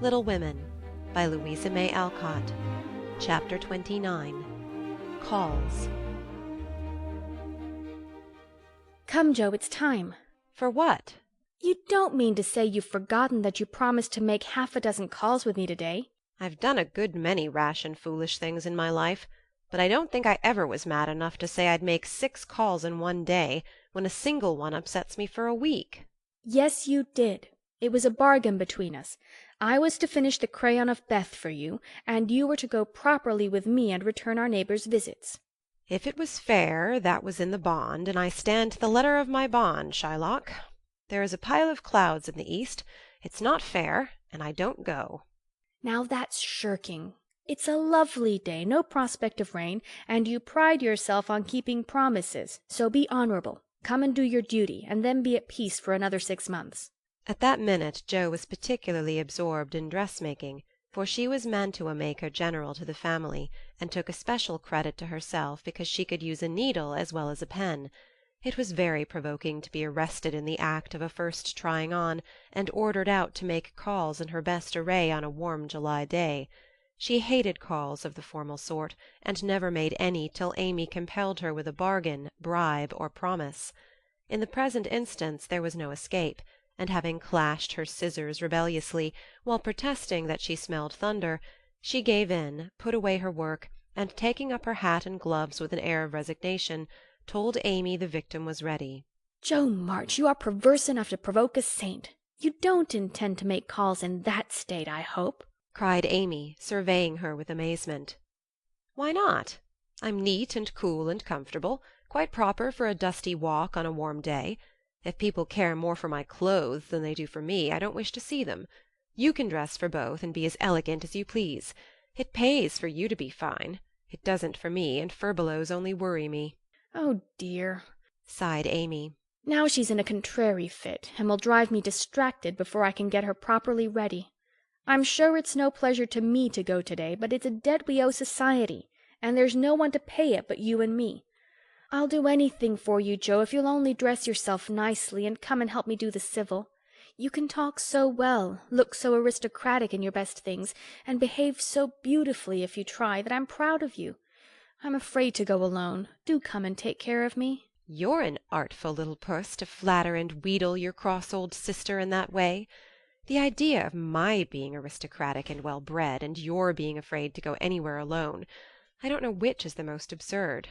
Little Women by Louisa May Alcott. Chapter 29. Calls. Come, Joe, it's time. For what? You don't mean to say you've forgotten that you promised to make half a dozen calls with me today? I've done a good many rash and foolish things in my life, but I don't think I ever was mad enough to say I'd make 6 calls in one day when a single one upsets me for a week. Yes, you did. It was a bargain between us. I was to finish the crayon of Beth for you, and you were to go properly with me and return our neighbors' visits. If it was fair, that was in the bond, and I stand to the letter of my bond, Shylock. There is a pile of clouds in the east. It's not fair, and I don't go. Now that's shirking. It's a lovely day, no prospect of rain, and you pride yourself on keeping promises, so be honorable. Come and do your duty, and then be at peace for another 6 months. At that minute Jo was particularly absorbed in dressmaking, for she was mantua-maker general to the family, and took especial credit to herself because she could use a needle as well as a pen. It was very provoking to be arrested in the act of a first trying on, and ordered out to make calls in her best array on a warm July day. She hated calls of the formal sort, and never made any till Amy compelled her with a bargain, bribe, or promise. In the present instance there was no escape, and having clashed her scissors rebelliously, while protesting that she smelled thunder, she gave in, put away her work, and taking up her hat and gloves with an air of resignation, told Amy the victim was ready. Joe March, you are perverse enough to provoke a saint. You don't intend to make calls in that state, I hope, cried Amy, surveying her with amazement. Why not? I'm neat and cool and comfortable, quite proper for a dusty walk on a warm day. If people care more for my clothes than they do for me, I don't wish to see them. You can dress for both and be as elegant as you please. It pays for you to be fine. It doesn't for me, and furbelows only worry me. Oh, dear, sighed Amy. Now she's in a contrary fit, and will drive me distracted before I can get her properly ready. I'm sure it's no pleasure to me to go today, but it's a debt we owe society, and there's no one to pay it but you and me. I'll do anything for you, Joe, if you'll only dress yourself nicely and come and help me do the civil. You can talk so well, look so aristocratic in your best things, and behave so beautifully if you try, that I'm proud of you. I'm afraid to go alone. Do come and take care of me. You're an artful little puss to flatter and wheedle your cross old sister in that way. The idea of my being aristocratic and well-bred, and your being afraid to go anywhere alone. I don't know which is the most absurd.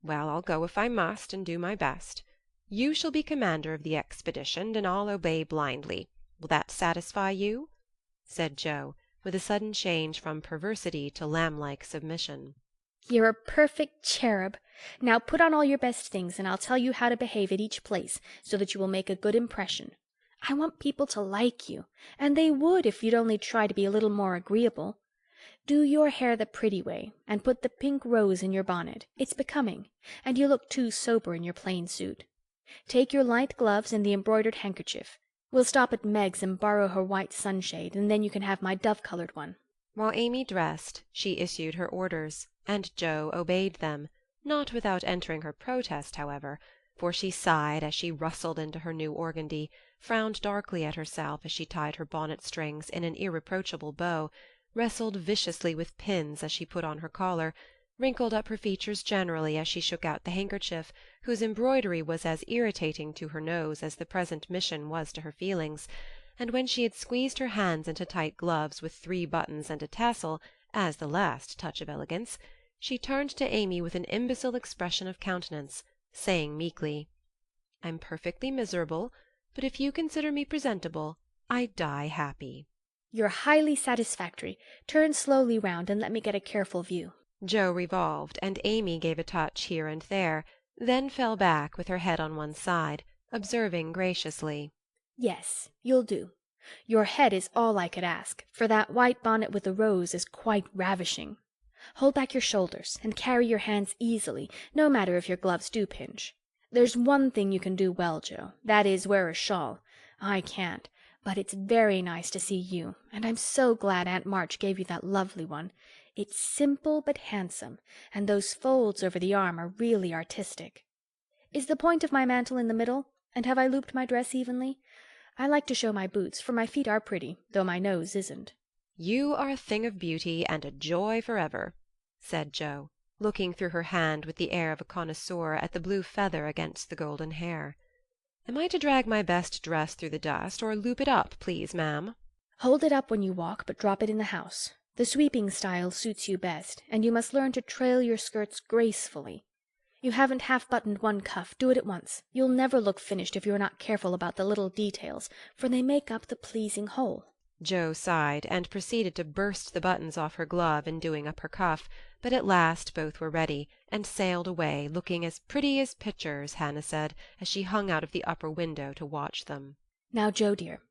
Well, I'll go if I must, and do my best. You shall be commander of the expedition, and I'll obey blindly. Will that satisfy you? Said Jo, with a sudden change from perversity to lamb-like submission. You're a perfect cherub. Now put on all your best things, and I'll tell you how to behave at each place, so that you will make a good impression. I want people to like you, and they would if you'd only try to be a little more agreeable. Do your hair the pretty way, and put the pink rose in your bonnet. It's becoming, and you look too sober in your plain suit. Take your light gloves and the embroidered handkerchief. We'll stop at Meg's and borrow her white sunshade, and then you can have my dove-colored one. While Amy dressed, she issued her orders, and Jo obeyed them, not without entering her protest, however, for she sighed as she rustled into her new organdy, frowned darkly at herself as she tied her bonnet-strings in an irreproachable bow, wrestled viciously with pins as she put on her collar, wrinkled up her features generally as she shook out the handkerchief, whose embroidery was as irritating to her nose as the present mission was to her feelings, and when she had squeezed her hands into tight gloves with 3 buttons and a tassel, as the last touch of elegance, she turned to Amy with an imbecile expression of countenance, saying meekly, "I'm perfectly miserable, but if you consider me presentable, I die happy." You're highly satisfactory. Turn slowly round and let me get a careful view. Jo revolved, and Amy gave a touch here and there, then fell back with her head on one side, observing graciously, Yes, you'll do. Your head is all I could ask, for that white bonnet with the rose is quite ravishing. Hold back your shoulders, and carry your hands easily, no matter if your gloves do pinch. There's one thing you can do well, Jo, that is wear a shawl. I can't. But it's very nice to see you, and I'm so glad Aunt March gave you that lovely one. It's simple but handsome, and those folds over the arm are really artistic. Is the point of my mantle in the middle, and have I looped my dress evenly? I like to show my boots, for my feet are pretty, though my nose isn't. "You are a thing of beauty and a joy forever," said Joe, looking through her hand with the air of a connoisseur at the blue feather against the golden hair. "Am I to drag my best dress through the dust, or loop it up, please, ma'am?" Hold it up when you walk, but drop it in the house. The sweeping style suits you best, and you must learn to trail your skirts gracefully. You haven't half-buttoned one cuff. Do it at once. You'll never look finished if you're not careful about the little details, for they make up the pleasing whole. Joe sighed, and proceeded to burst the buttons off her glove in doing up her cuff, but at last both were ready, and sailed away, looking as pretty as pictures, Hannah said, as she hung out of the upper window to watch them. Now, Joe dear,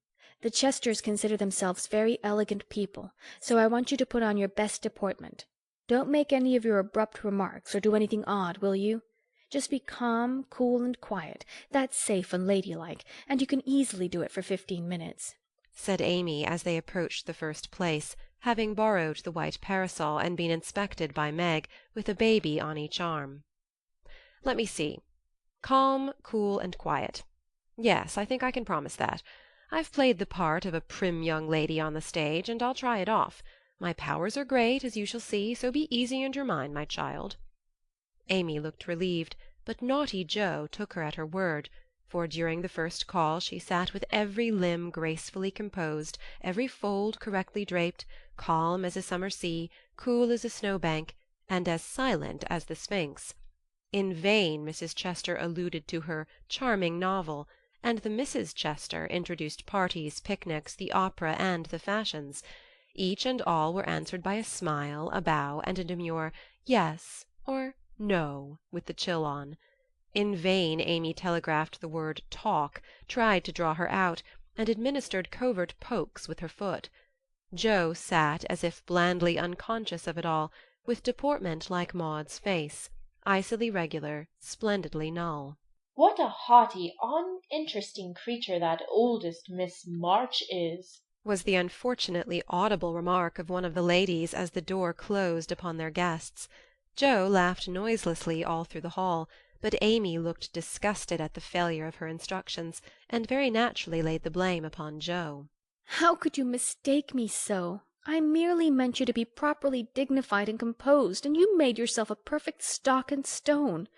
the Chesters consider themselves very elegant people, so I want you to put on your best deportment. Don't make any of your abrupt remarks, or do anything odd, will you? Just be calm, cool, and quiet. That's safe and ladylike, and you can easily do it for 15 minutes. Said Amy as they approached the first place, having borrowed the white parasol and been inspected by Meg, with a baby on each arm. "Let me see. Calm, cool, and quiet. Yes, I think I can promise that. I've played the part of a prim young lady on the stage, and I'll try it off. My powers are great, as you shall see, so be easy in your mind, my child." Amy looked relieved, but naughty Joe took her at her word, for during the first call she sat with every limb gracefully composed, every fold correctly draped, calm as a summer sea, cool as a snow-bank, and as silent as the Sphinx. In vain Mrs. Chester alluded to her charming novel, and the Misses Chester introduced parties, picnics, the opera, and the fashions. Each and all were answered by a smile, a bow, and a demure "yes" or "no" with the chill on. In vain Amy telegraphed the word "talk," tried to draw her out, and administered covert pokes with her foot. Joe sat as if blandly unconscious of it all, with deportment like Maud's face, icily regular, splendidly null. "What a haughty, uninteresting creature that oldest Miss March is!" was the unfortunately audible remark of one of the ladies as the door closed upon their guests. Joe laughed noiselessly all through the hall, but Amy looked disgusted at the failure of her instructions, and very naturally laid the blame upon Joe. How could you mistake me so? I merely meant you to be properly dignified and composed, and you made yourself a perfect stock and stone.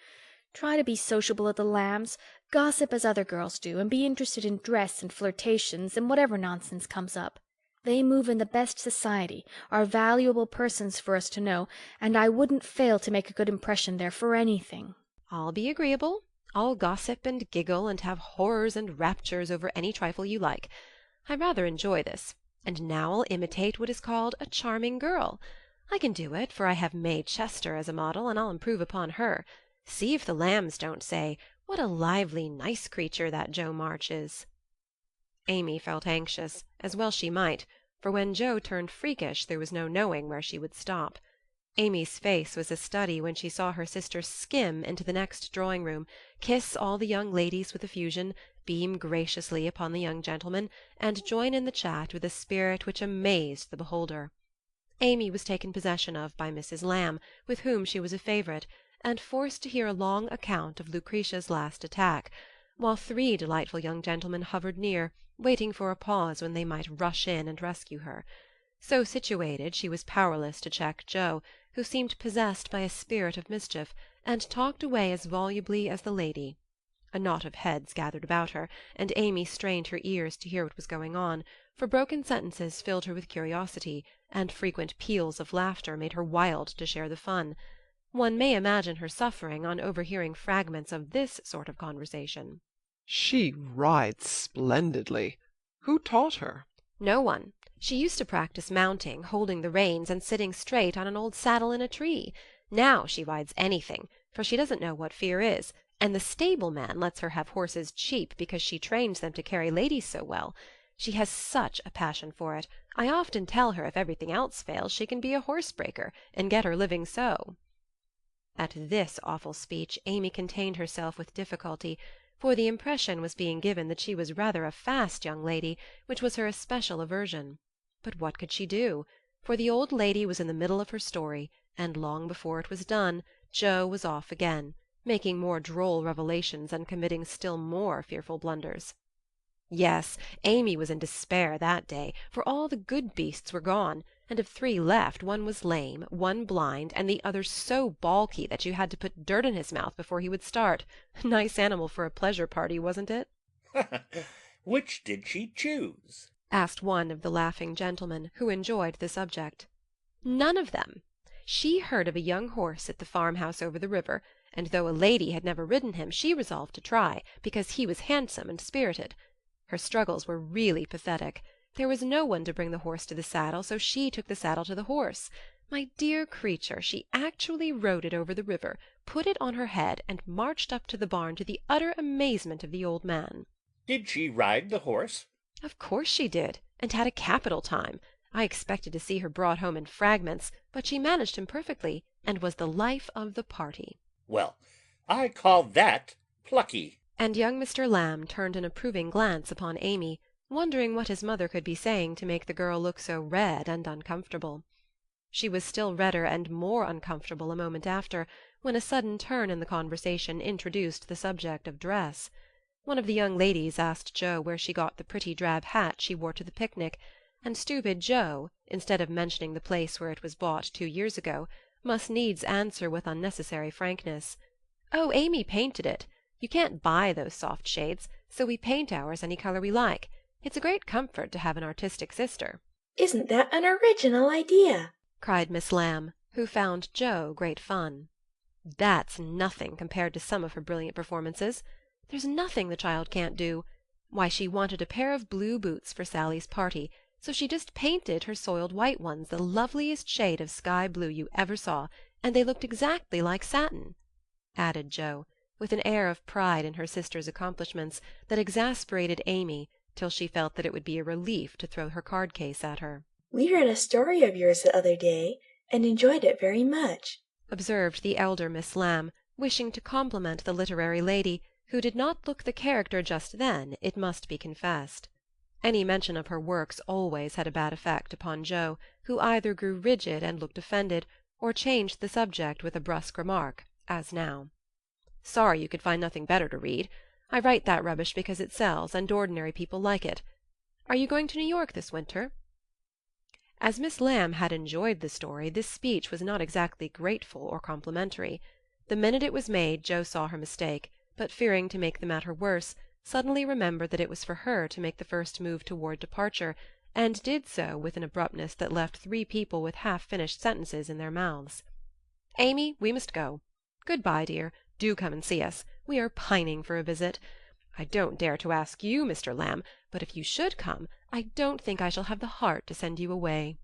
Try to be sociable at the Lambs, gossip as other girls do, and be interested in dress and flirtations and whatever nonsense comes up. They move in the best society, are valuable persons for us to know, and I wouldn't fail to make a good impression there for anything. "I'll be agreeable. I'll gossip and giggle and have horrors and raptures over any trifle you like. I rather enjoy this, and now I'll imitate what is called a charming girl. I can do it, for I have May Chester as a model, and I'll improve upon her. See if the Lambs don't say, 'What a lively, nice creature that Joe March is.'" Amy felt anxious, as well she might, for when Joe turned freakish there was no knowing where she would stop. Amy's face was a study when she saw her sister skim into the next drawing-room, kiss all the young ladies with effusion, beam graciously upon the young gentlemen, and join in the chat with a spirit which amazed the beholder. Amy was taken possession of by Mrs. Lamb, with whom she was a favourite, and forced to hear a long account of Lucretia's last attack, while 3 delightful young gentlemen hovered near, waiting for a pause when they might rush in and rescue her. So situated, she was powerless to check Joe, who seemed possessed by a spirit of mischief, and talked away as volubly as the lady. A knot of heads gathered about her, and Amy strained her ears to hear what was going on, for broken sentences filled her with curiosity, and frequent peals of laughter made her wild to share the fun. One may imagine her suffering on overhearing fragments of this sort of conversation. "She rides splendidly. Who taught her?" "No one. She used to practice mounting, holding the reins, and sitting straight on an old saddle in a tree. Now she rides anything, for she doesn't know what fear is, and the stable-man lets her have horses cheap because she trains them to carry ladies so well. She has such a passion for it. I often tell her if everything else fails she can be a horse-breaker, and get her living so." At this awful speech Amy contained herself with difficulty, for the impression was being given that she was rather a fast young lady, which was her especial aversion. But what could she do? For the old lady was in the middle of her story, and long before it was done Joe was off again, making more droll revelations and committing still more fearful blunders. Yes, Amy was in despair that day, for all the good beasts were gone, and of 3 left, 1 was lame, 1 blind, and the other so balky that you had to put dirt in his mouth before he would start. Nice animal for a pleasure party, wasn't it? Which did she choose? Asked one of the laughing gentlemen, who enjoyed the subject. None of them. She heard of a young horse at the farmhouse over the river, and though a lady had never ridden him, she resolved to try, because he was handsome and spirited. Her struggles were really pathetic. There was no one to bring the horse to the saddle, so she took the saddle to the horse. My dear creature, she actually rode it over the river, put it on her head, and marched up to the barn, to the utter amazement of the old man. Did she ride the horse? Of course she did, and had a capital time. I expected to see her brought home in fragments, but she managed him perfectly, and was the life of the party. Well, I call that plucky. And young Mr. Lamb turned an approving glance upon Amy, wondering what his mother could be saying to make the girl look so red and uncomfortable. She was still redder and more uncomfortable a moment after, when a sudden turn in the conversation introduced the subject of dress. One of the young ladies asked Joe where she got the pretty drab hat she wore to the picnic, and stupid Joe, instead of mentioning the place where it was bought 2 years ago, must needs answer with unnecessary frankness, "Oh, Amy painted it. You can't buy those soft shades, so we paint ours any color we like. It's a great comfort to have an artistic sister." "Isn't that an original idea?" cried Miss Lamb, who found Joe great fun. "That's nothing compared to some of her brilliant performances. There's nothing the child can't do. Why, she wanted a pair of blue boots for Sally's party, so she just painted her soiled white ones the loveliest shade of sky blue you ever saw, and they looked exactly like satin," added Joe, with an air of pride in her sister's accomplishments that exasperated Amy till she felt that it would be a relief to throw her card-case at her. "We read a story of yours the other day, and enjoyed it very much," observed the elder Miss Lamb, wishing to compliment the literary lady, who did not look the character just then, it must be confessed. Any mention of her works always had a bad effect upon Joe, who either grew rigid and looked offended, or changed the subject with a brusque remark, as now. "Sorry you could find nothing better to read. I write that rubbish because it sells, and ordinary people like it. Are you going to New York this winter?" As Miss Lamb had enjoyed the story, this speech was not exactly grateful or complimentary. The minute it was made Joe saw her mistake, but fearing to make the matter worse, suddenly remembered that it was for her to make the first move toward departure, and did so with an abruptness that left 3 people with half-finished sentences in their mouths. "Amy, we must go. Good-bye, dear. Do come and see us. We are pining for a visit. I don't dare to ask you, Mr. Lamb, but if you should come, I don't think I shall have the heart to send you away."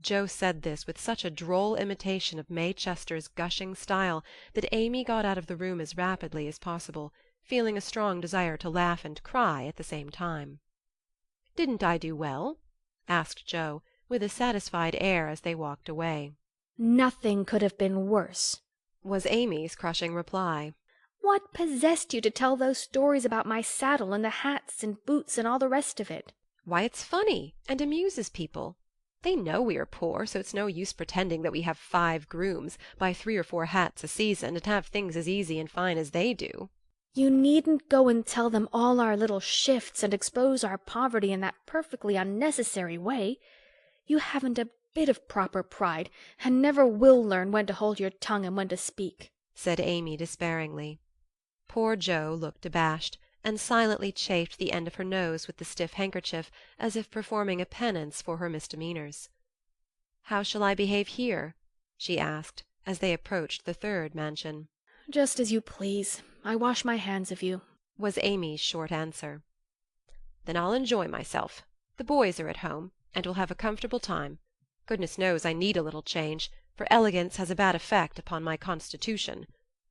Joe said this with such a droll imitation of May Chester's gushing style that Amy got out of the room as rapidly as possible, feeling a strong desire to laugh and cry at the same time. "Didn't I do well?" asked Joe, with a satisfied air as they walked away. "Nothing could have been worse," was Amy's crushing reply. "What possessed you to tell those stories about my saddle and the hats and boots and all the rest of it?" "Why, it's funny, and amuses people. They know we are poor, so it's no use pretending that we have 5 grooms, buy 3 or 4 hats a season, and have things as easy and fine as they do." "You needn't go and tell them all our little shifts and expose our poverty in that perfectly unnecessary way. You haven't a bit of proper pride, and never will learn when to hold your tongue and when to speak," said Amy despairingly. Poor Joe looked abashed, and silently chafed the end of her nose with the stiff handkerchief, as if performing a penance for her misdemeanours. "How shall I behave here?" she asked, as they approached the 3rd mansion. "Just as you please. I wash my hands of you," was Amy's short answer. "Then I'll enjoy myself. The boys are at home, and we'll have a comfortable time. Goodness knows I need a little change, for elegance has a bad effect upon my constitution,"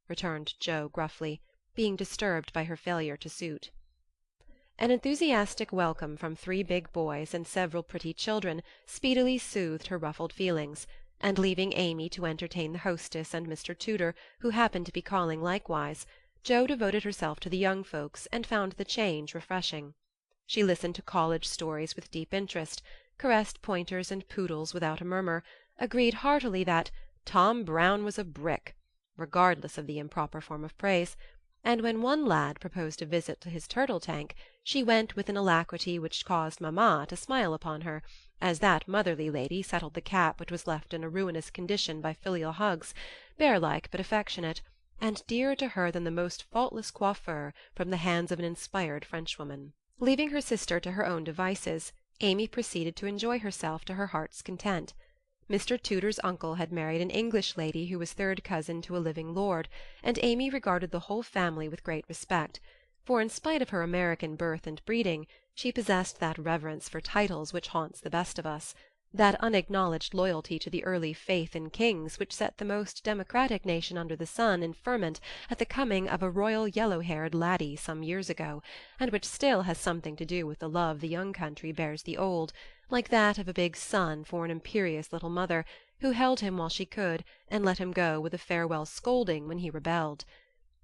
returned Joe gruffly, being disturbed by her failure to suit. An enthusiastic welcome from 3 big boys and several pretty children speedily soothed her ruffled feelings, and leaving Amy to entertain the hostess and Mr. Tudor, who happened to be calling likewise, Joe devoted herself to the young folks and found the change refreshing. She listened to college stories with deep interest, caressed pointers and poodles without a murmur, agreed heartily that Tom Brown was a brick, regardless of the improper form of praise, and when one lad proposed a visit to his turtle-tank, she went with an alacrity which caused mamma to smile upon her, as that motherly lady settled the cap which was left in a ruinous condition by filial hugs, bear-like but affectionate, and dearer to her than the most faultless coiffure from the hands of an inspired Frenchwoman. Leaving her sister to her own devices, Amy proceeded to enjoy herself to her heart's content. Mr. Tudor's uncle had married an English lady who was third cousin to a living lord, and Amy regarded the whole family with great respect, for in spite of her American birth and breeding, she possessed that reverence for titles which haunts the best of us, that unacknowledged loyalty to the early faith in kings which set the most democratic nation under the sun in ferment at the coming of a royal yellow-haired laddie some years ago, and which still has something to do with the love the young country bears the old, like that of a big son for an imperious little mother, who held him while she could, and let him go with a farewell scolding when he rebelled.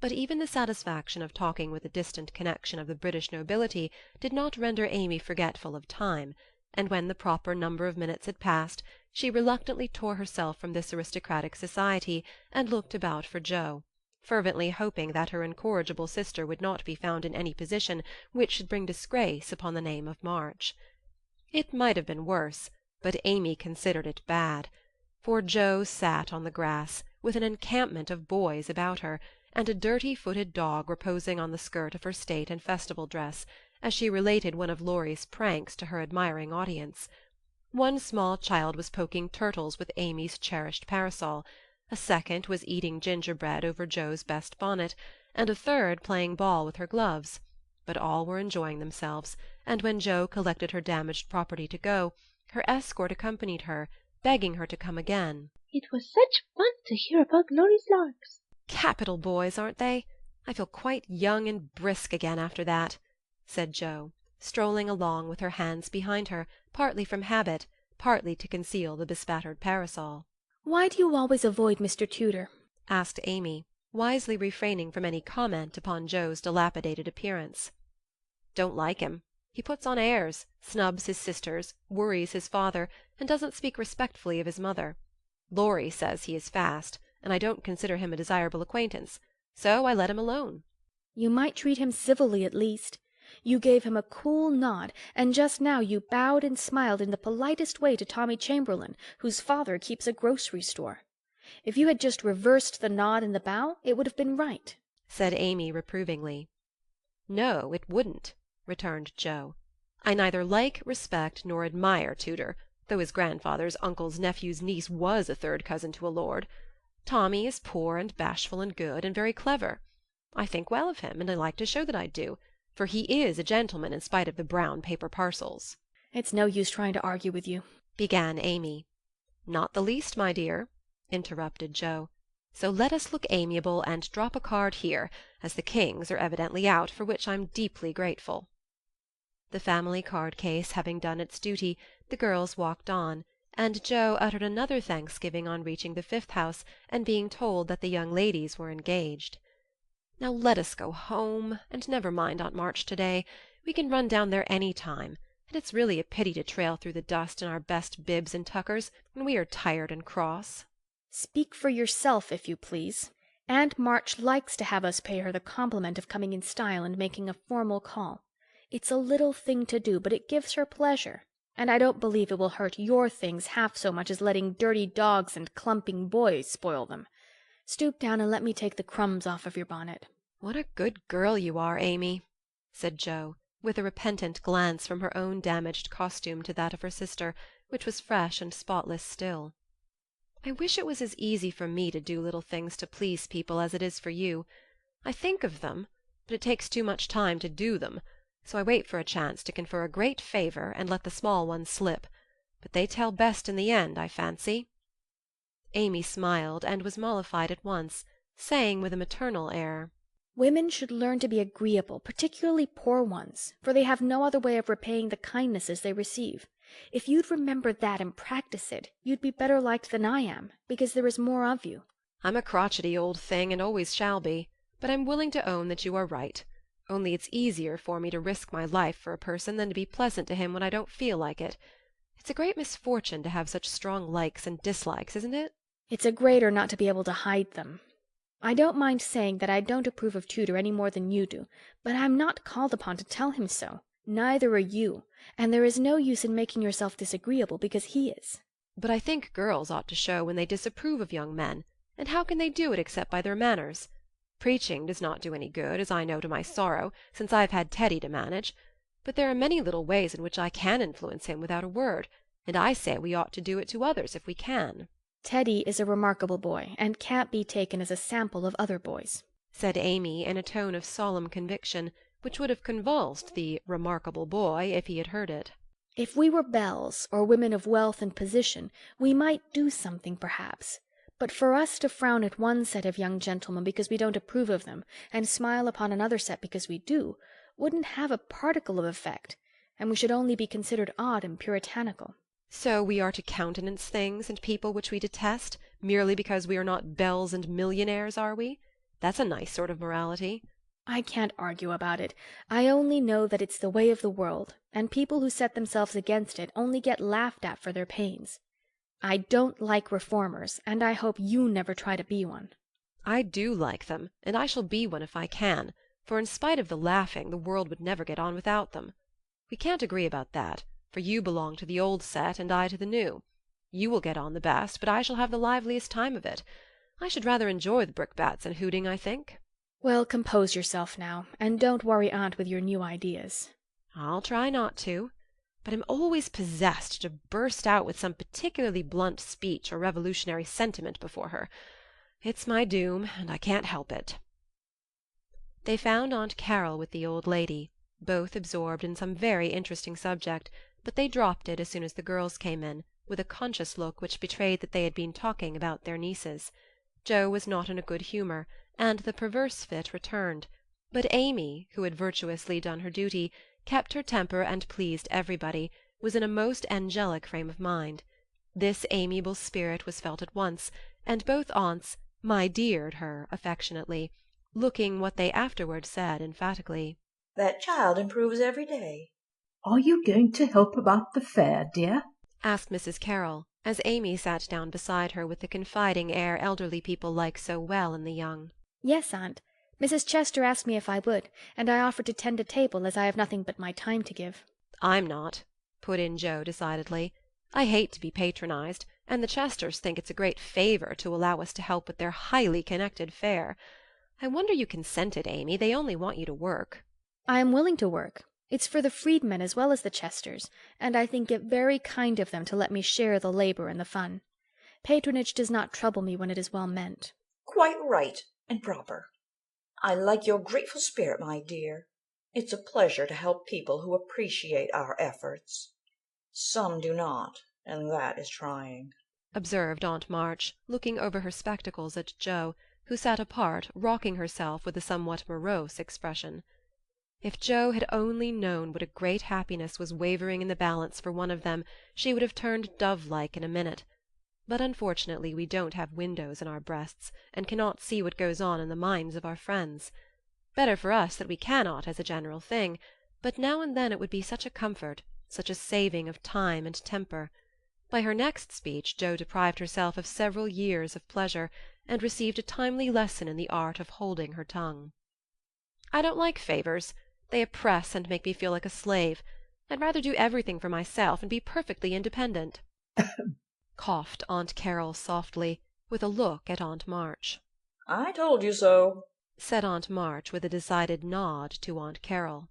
But even the satisfaction of talking with a distant connection of the British nobility did not render Amy forgetful of time, and when the proper number of minutes had passed, she reluctantly tore herself from this aristocratic society and looked about for Joe, fervently hoping that her incorrigible sister would not be found in any position which should bring disgrace upon the name of March. It might have been worse, but Amy considered it bad, for Joe sat on the grass, with an encampment of boys about her, and a dirty-footed dog reposing on the skirt of her state and festival dress, as she related one of Laurie's pranks to her admiring audience. One small child was poking turtles with Amy's cherished parasol, a second was eating gingerbread over Joe's best bonnet, and a third playing ball with her gloves. But all were enjoying themselves, and when Joe collected her damaged property to go, her escort accompanied her, begging her to come again. It was such fun to hear about Laurie's larks. Capital boys, aren't they? I feel quite young and brisk again after that, said Joe, strolling along with her hands behind her, partly from habit, partly to conceal the bespattered parasol. Why do you always avoid Mr. Tudor? Asked Amy, wisely refraining from any comment upon Joe's dilapidated appearance. Don't like him. He puts on airs, snubs his sisters, worries his father, and doesn't speak respectfully of his mother. Laurie says he is fast, and I don't consider him a desirable acquaintance, so I let him alone. You might treat him civilly at least. You gave him a cool nod, and just now you bowed and smiled in the politest way to Tommy Chamberlain, whose father keeps a grocery store. If you had just reversed the nod and the bow, it would have been right, said Amy reprovingly. No, it wouldn't, returned Joe. I neither like, respect, nor admire Tudor, though his grandfather's uncle's nephew's niece was a third cousin to a lord. Tommy is poor and bashful and good, and very clever. I think well of him, and I like to show that I do, for he is a gentleman in spite of the brown paper parcels. It's no use trying to argue with you, began Amy. Not the least, my dear, interrupted Joe. So let us look amiable and drop a card here, as the kings are evidently out, for which I'm deeply grateful. The family card-case having done its duty, the girls walked on, and Joe uttered another thanksgiving on reaching the fifth house and being told that the young ladies were engaged. Now let us go home, and never mind Aunt March to-day. We can run down there any time, and it's really a pity to trail through the dust in our best bibs and tuckers when we are tired and cross. Speak for yourself, if you please. Aunt March likes to have us pay her the compliment of coming in style and making a formal call. It's a little thing to do, but it gives her pleasure, and I don't believe it will hurt your things half so much as letting dirty dogs and clumping boys spoil them. Stoop down and let me take the crumbs off of your bonnet. What a good girl you are, Amy, said Joe, with a repentant glance from her own damaged costume to that of her sister, which was fresh and spotless still. I wish it was as easy for me to do little things to please people as it is for you. I think of them, but it takes too much time to do them, so I wait for a chance to confer a great favour and let the small ones slip. But they tell best in the end, I fancy. Amy smiled, and was mollified at once, saying with a maternal air, Women should learn to be agreeable, particularly poor ones, for they have no other way of repaying the kindnesses they receive. If you'd remember that and practice it, you'd be better liked than I am, because there is more of you. I'm a crotchety old thing, and always shall be, but I'm willing to own that you are right. Only it's easier for me to risk my life for a person than to be pleasant to him when I don't feel like it. It's a great misfortune to have such strong likes and dislikes, isn't it? It's a greater not to be able to hide them. I don't mind saying that I don't approve of Tudor any more than you do, but I'm not called upon to tell him so. Neither are you, and there is no use in making yourself disagreeable because he is." But I think girls ought to show when they disapprove of young men, and how can they do it except by their manners? Preaching does not do any good, as I know to my sorrow, since I have had Teddy to manage. But there are many little ways in which I can influence him without a word, and I say we ought to do it to others if we can." "Teddy is a remarkable boy, and can't be taken as a sample of other boys," said Amy in a tone of solemn conviction, which would have convulsed the remarkable boy if he had heard it. "If we were belles, or women of wealth and position, we might do something, perhaps. But for us to frown at one set of young gentlemen because we don't approve of them, and smile upon another set because we do, wouldn't have a particle of effect, and we should only be considered odd and puritanical." So we are to countenance things and people which we detest, merely because we are not belles and millionaires, are we? That's a nice sort of morality. "I can't argue about it. I only know that it's the way of the world, and people who set themselves against it only get laughed at for their pains. I don't like reformers, and I hope you never try to be one." I do like them, and I shall be one if I can, for in spite of the laughing the world would never get on without them. We can't agree about that, for you belong to the old set and I to the new. You will get on the best, but I shall have the liveliest time of it. I should rather enjoy the brickbats and hooting, I think. "Well, compose yourself now, and don't worry Aunt with your new ideas." I'll try not to, but I'm always possessed to burst out with some particularly blunt speech or revolutionary sentiment before her. It's my doom, and I can't help it. They found Aunt Carroll with the old lady, both absorbed in some very interesting subject, but they dropped it as soon as the girls came in, with a conscious look which betrayed that they had been talking about their nieces. Joe was not in a good humour, and the perverse fit returned, but Amy, who had virtuously done her duty, kept her temper and pleased everybody, was in a most angelic frame of mind. This amiable spirit was felt at once, and both aunts "my deared" her affectionately, looking what they afterward said emphatically. "That child improves every day." "Are you going to help about the fair, dear?" asked Mrs. Carroll, as Amy sat down beside her with the confiding air elderly people like so well in the young. "Yes, Aunt. Mrs. Chester asked me if I would, and I offered to tend a table, as I have nothing but my time to give." "I'm not," put in Joe decidedly. "I hate to be patronized, and the Chesters think it's a great favor to allow us to help with their highly connected fair. I wonder you consented, Amy. They only want you to work." "I am willing to work. It's for the freedmen as well as the Chesters, and I think it very kind of them to let me share the labor and the fun. Patronage does not trouble me when it is well meant." "Quite right and proper. I like your grateful spirit, my dear. It's a pleasure to help people who appreciate our efforts. Some do not, and that is trying," observed Aunt March, looking over her spectacles at Joe, who sat apart, rocking herself with a somewhat morose expression. If Joe had only known what a great happiness was wavering in the balance for one of them, she would have turned dove-like in a minute. But unfortunately we don't have windows in our breasts, and cannot see what goes on in the minds of our friends. Better for us that we cannot, as a general thing, but now and then it would be such a comfort, such a saving of time and temper. By her next speech Joe deprived herself of several years of pleasure, and received a timely lesson in the art of holding her tongue. "I don't like favours. They oppress and make me feel like a slave. I'd rather do everything for myself and be perfectly independent," coughed Aunt Carroll softly, with a look at Aunt March. "I told you so," said Aunt March with a decided nod to Aunt Carroll.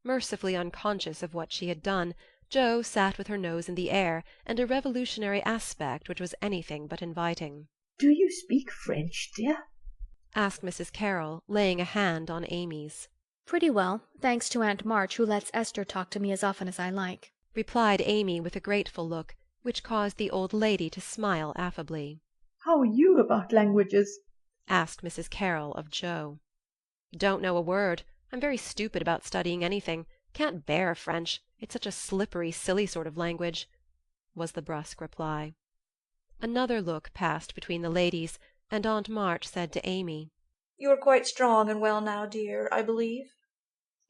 Mercifully unconscious of what she had done, Joe sat with her nose in the air and a revolutionary aspect which was anything but inviting. "Do you speak French, dear?" asked Mrs. Carroll, laying a hand on Amy's. "Pretty well, thanks to Aunt March, who lets Esther talk to me as often as I like," replied Amy with a grateful look, which caused the old lady to smile affably. "How are you about languages?" asked Mrs. Carroll of Joe. "Don't know a word. I'm very stupid about studying anything. Can't bear French. It's such a slippery, silly sort of language," was the brusque reply. Another look passed between the ladies, and Aunt March said to Amy, "You are quite strong and well now, dear, I believe.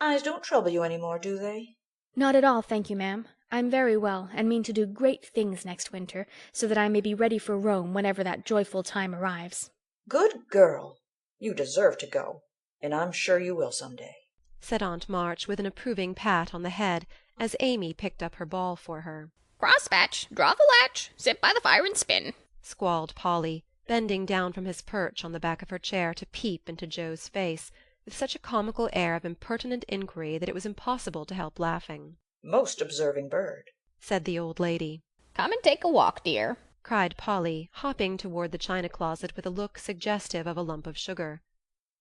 Eyes don't trouble you any more, do they?" "Not at all, thank you, ma'am. I'm very well, and mean to do great things next winter, so that I may be ready for Rome whenever that joyful time arrives." "Good girl. You deserve to go, and I'm sure you will some day," said Aunt March with an approving pat on the head as Amy picked up her ball for her. "Crosspatch, draw the latch, sit by the fire and spin," squalled Polly, bending down from his perch on the back of her chair to peep into Joe's face, with such a comical air of impertinent inquiry that it was impossible to help laughing. "Most observing bird," said the old lady. "Come and take a walk, dear," cried Polly, hopping toward the china closet with a look suggestive of a lump of sugar.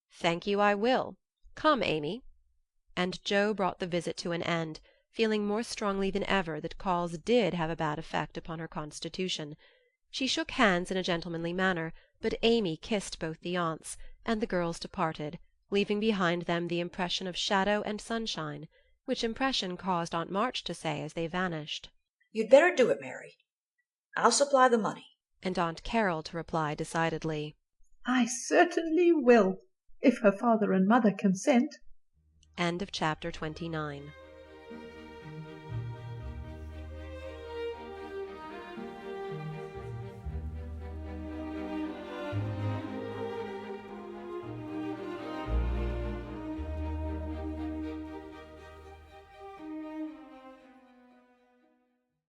"Thank you, I will. Come, Amy." And Joe brought the visit to an end, feeling more strongly than ever that calls did have a bad effect upon her constitution. She shook hands in a gentlemanly manner, but Amy kissed both the aunts, and the girls departed, leaving behind them the impression of shadow and sunshine, which impression caused Aunt March to say as they vanished, "You'd better do it, Mary. I'll supply the money," and Aunt Carol to reply decidedly, I certainly will, if her father and mother consent. End of chapter 29.